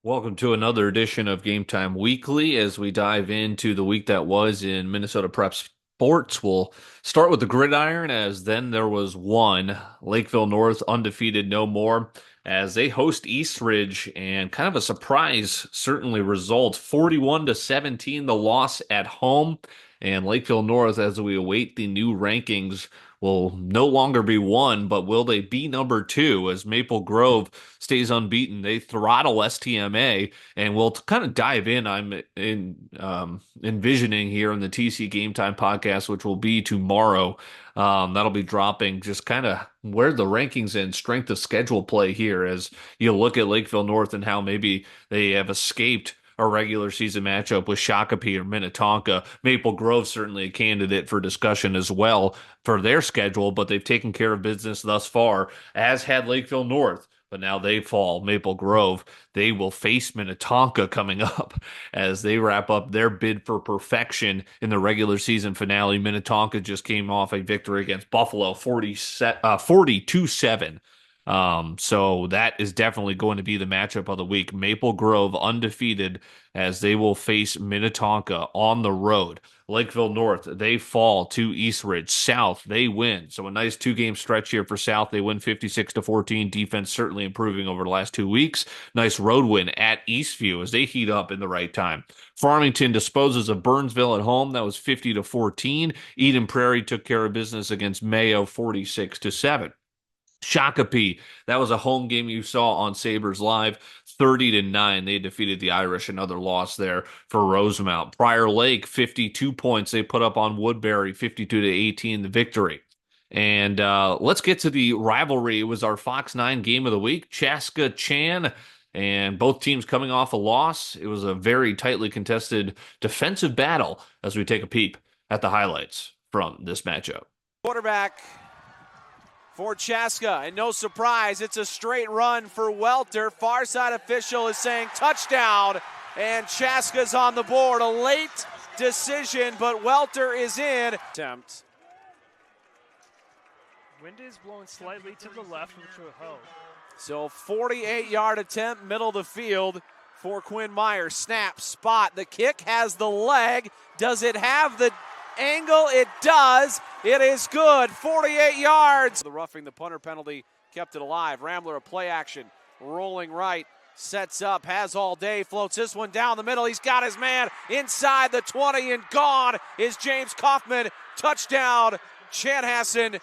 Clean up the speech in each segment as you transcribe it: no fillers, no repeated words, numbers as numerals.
Welcome to another edition of Game Time Weekly as we dive into the week that was in Minnesota Prep Sports. We'll start with the gridiron as then there was one. Lakeville North undefeated no more as they host Eastridge and kind of a surprise, certainly result 41-17, the loss at home. And Lakeville North, as we await the new rankings, will no longer be one, but will they be number two as Maple Grove stays unbeaten? They throttle STMA, and we'll kind of dive in. I'm envisioning here in the TC Game Time podcast, which will be tomorrow. That'll be dropping just kind of where the rankings and strength of schedule play here as you look at Lakeville North and how maybe they have escaped a regular season matchup with Shakopee or Minnetonka. Maple Grove certainly a candidate for discussion as well for their schedule, but they've taken care of business thus far, as had Lakeville North. But now they fall. Maple Grove, they will face Minnetonka coming up as they wrap up their bid for perfection in the regular season finale. Minnetonka just came off a victory against Buffalo 42-7. So that is definitely going to be the matchup of the week. Maple Grove undefeated as they will face Minnetonka on the road. Lakeville North, they fall to Eastridge. South, they win. So a nice two-game stretch here for South. They win 56-14. Defense certainly improving over the last 2 weeks. Nice road win at Eastview as they heat up in the right time. Farmington disposes of Burnsville at home. That was 50-14. Eden Prairie took care of business against Mayo 46-7. Shakopee, that was a home game you saw on Sabres Live, 30-9. They defeated the Irish, another loss there for Rosemount. Prior Lake, 52 points they put up on Woodbury, 52-18, the victory. And let's get to the rivalry. It was our Fox 9 game of the week, Chaska Chan, and both teams coming off a loss. It was a very tightly contested defensive battle as we take a peep at the highlights from this matchup. Quarterback for Chaska, and no surprise, it's a straight run for Welter. Far side official is saying touchdown, and Chaska's on the board. A late decision, but Welter is in. Attempt. Wind is blowing slightly to the left, which will help. So 48-yard attempt, middle of the field for Quinn Meyer. Snap, spot, the kick has the leg. Does it have the angle? It does. It is good. 48 yards. The roughing the punter penalty kept it alive. Rambler a play action. Rolling right. Sets up. Has all day. Floats this one down the middle. He's got his man inside the 20, and gone is James Kaufman. Touchdown. Chanhassen.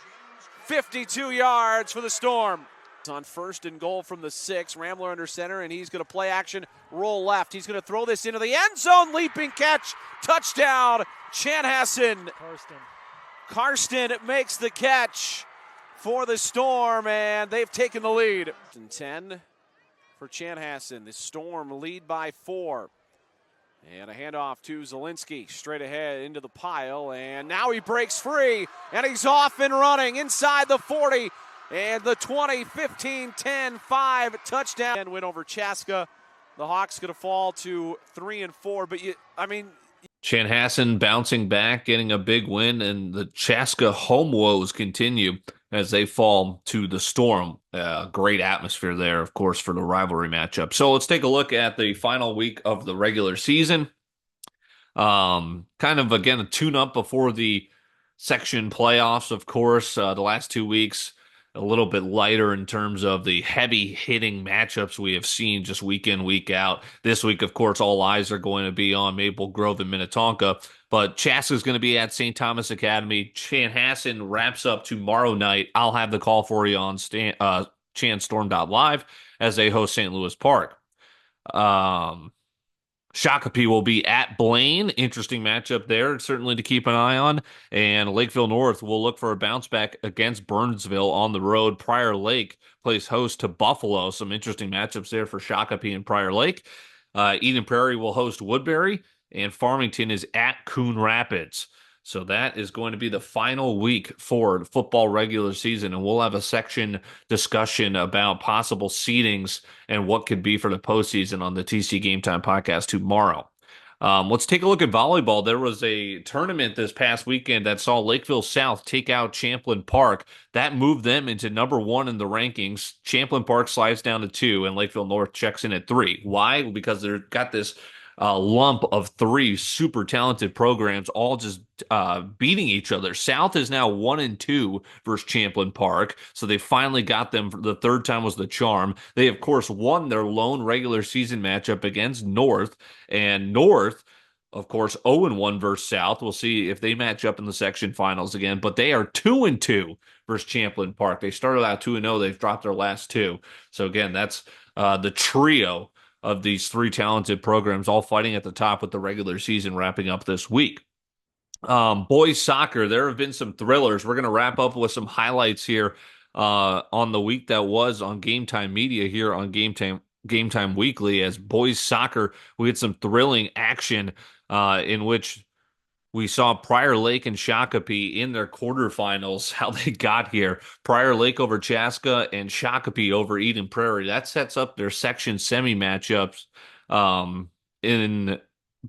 52 yards for the Storm. On first and goal from the 6. Rambler under center, and he's going to play action. Roll left. He's going to throw this into the end zone. Leaping catch. Touchdown. Chanhassen. Karsten makes the catch for the Storm, and they've taken the lead. 10 for Chanhassen. The Storm lead by 4. And a handoff to Zielinski, straight ahead into the pile, and now he breaks free, and he's off and running inside the 40, and the 20, 15, 10, 5, touchdown. And win over Chaska. The Hawks going to fall to 3-4, but Chanhassen bouncing back, getting a big win, and the Chaska home woes continue as they fall to the Storm. Great atmosphere there, of course, for the rivalry matchup. So let's take a look at the final week of the regular season. Kind of, again, a tune-up before the section playoffs, of course. The last 2 weeks, a little bit lighter in terms of the heavy-hitting matchups we have seen just week in, week out. This week, of course, all eyes are going to be on Maple Grove and Minnetonka, but Chaska is going to be at St. Thomas Academy. Chanhassen wraps up tomorrow night. I'll have the call for you on chanstorm.live as they host St. Louis Park. Shakopee will be at Blaine. Interesting matchup there, certainly to keep an eye on. And Lakeville North will look for a bounce back against Burnsville on the road. Prior Lake plays host to Buffalo. Some interesting matchups there for Shakopee and Prior Lake. Eden Prairie will host Woodbury, and Farmington is at Coon Rapids. So that is going to be the final week for the football regular season, and we'll have a section discussion about possible seedings and what could be for the postseason on the TC Game Time podcast tomorrow. Let's take a look at volleyball. There was a tournament this past weekend that saw Lakeville South take out Champlin Park. That moved them into number 1 in the rankings. Champlin Park slides down to 2, and Lakeville North checks in at 3. Why? Because they've got this lump of 3 super talented programs all just beating each other. South is now 1-2 versus Champlin Park, so they finally got them. The third time was the charm. They, of course, won their lone regular season matchup against North, and North, of course, 0-1 versus South. We'll see if they match up in the section finals again, but they are 2-2 versus Champlin Park. They started out 2-0. They've dropped their last 2. So again, that's the trio of these 3 talented programs all fighting at the top with the regular season wrapping up this week. Boys soccer, there have been some thrillers. We're going to wrap up with some highlights here on the week that was on Gametime Media here on Gametime Weekly. As boys soccer, we had some thrilling action in which we saw Prior Lake and Shakopee in their quarterfinals, how they got here. Prior Lake over Chaska and Shakopee over Eden Prairie. That sets up their section semi matchups in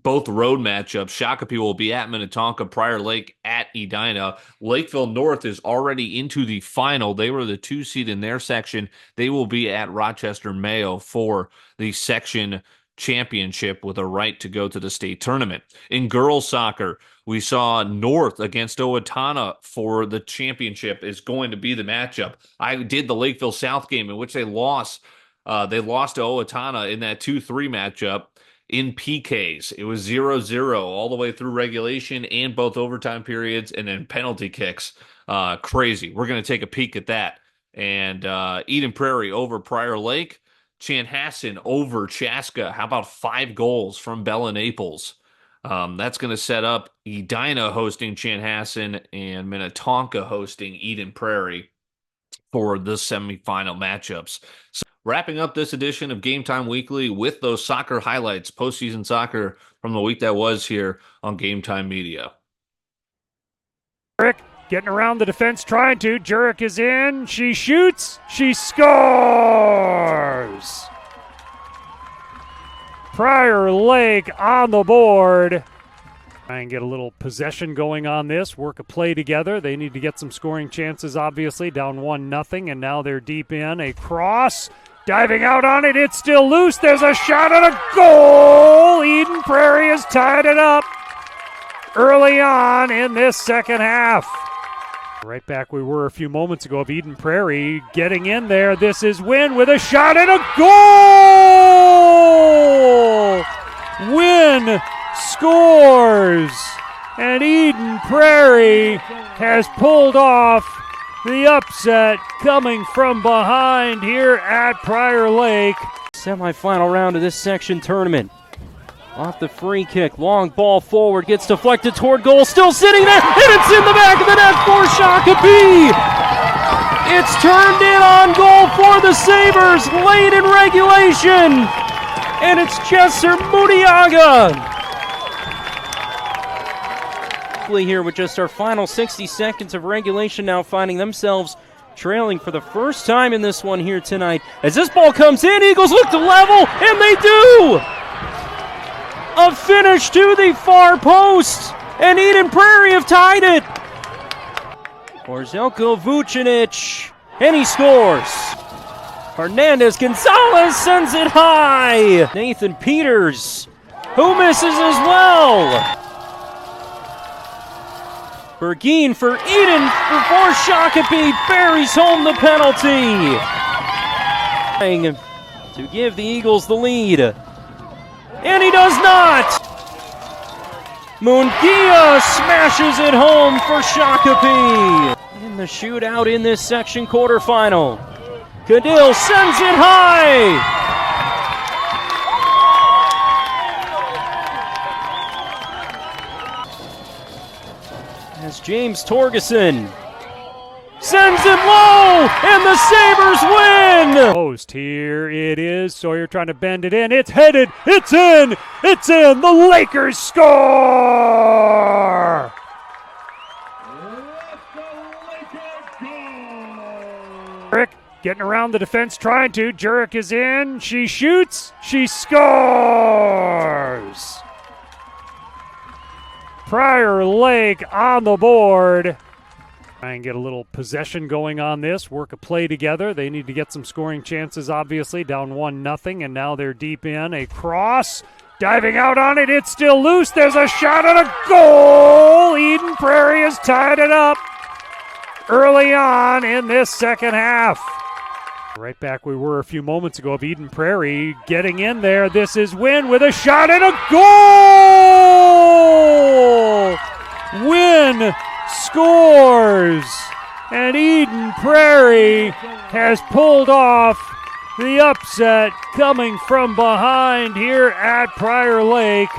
both road matchups. Shakopee will be at Minnetonka, Prior Lake at Edina. Lakeville North is already into the final. They were the 2 seed in their section. They will be at Rochester Mayo for the section championship with a right to go to the state tournament. In girls soccer, we saw North against Owatonna for the championship is going to be the matchup. I did the Lakeville South game in which they lost. They lost to Owatonna in that 2-3 matchup in PKs. It was 0-0 all the way through regulation and both overtime periods and then penalty kicks. Crazy. We're going to take a peek at that. And Eden Prairie over Prior Lake. Chanhassen over Chaska. How about 5 goals from Bella Naples? That's going to set up Edina hosting Chanhassen and Minnetonka hosting Eden Prairie for the semifinal matchups. So, wrapping up this edition of Gametime Weekly with those soccer highlights, postseason soccer from the week that was here on Gametime Media. Rick getting around the defense, trying to. Jurek is in. She shoots. She scores. Prior Lake on the board. Try and get a little possession going on this. Work a play together. They need to get some scoring chances, obviously. Down 1-0, and now they're deep in. A cross. Diving out on it. It's still loose. There's a shot and a goal. Eden Prairie has tied it up early on in this second half. Right back we were a few moments ago of Eden Prairie getting in there. This is Wynn with a shot and a goal! Wynn scores! And Eden Prairie has pulled off the upset coming from behind here at Prior Lake. Semi-final round of this section tournament. Off the free kick, long ball forward, gets deflected toward goal, still sitting there, and it's in the back of the net for Shakopee! It's turned in on goal for the Sabres late in regulation, and it's Jesser Mudiaga. Here with just our final 60 seconds of regulation now finding themselves trailing for the first time in this one here tonight. As this ball comes in, Eagles look to level, and they do! A finish to the far post, and Eden Prairie have tied it. For Zelko Vucinic, and he scores. Hernandez Gonzalez sends it high. Nathan Peters, who misses as well. Bergeen for Eden before Shakopee buries home the penalty. To give the Eagles the lead. And he does not! Munguia smashes it home for Shakopee. In the shootout in this section quarterfinal. Cadil sends it high! As James Torgeson sends it low, and the Sabres win! Post, here it is. Sawyer trying to bend it in. It's headed. It's in. It's in. The Lakers score! Rick getting around the defense, trying to. Jurek is in. She shoots. She scores! Prior Lake on the board. Try and get a little possession going on this, work a play together. They need to get some scoring chances, obviously, down 1-0, and now they're deep in. A cross, diving out on it, it's still loose. There's a shot and a goal. Eden Prairie has tied it up early on in this second half. Right back we were a few moments ago of Eden Prairie getting in there. This is Wynn with a shot and a goal! Wynn scores! And Eden Prairie has pulled off the upset coming from behind here at Prior Lake.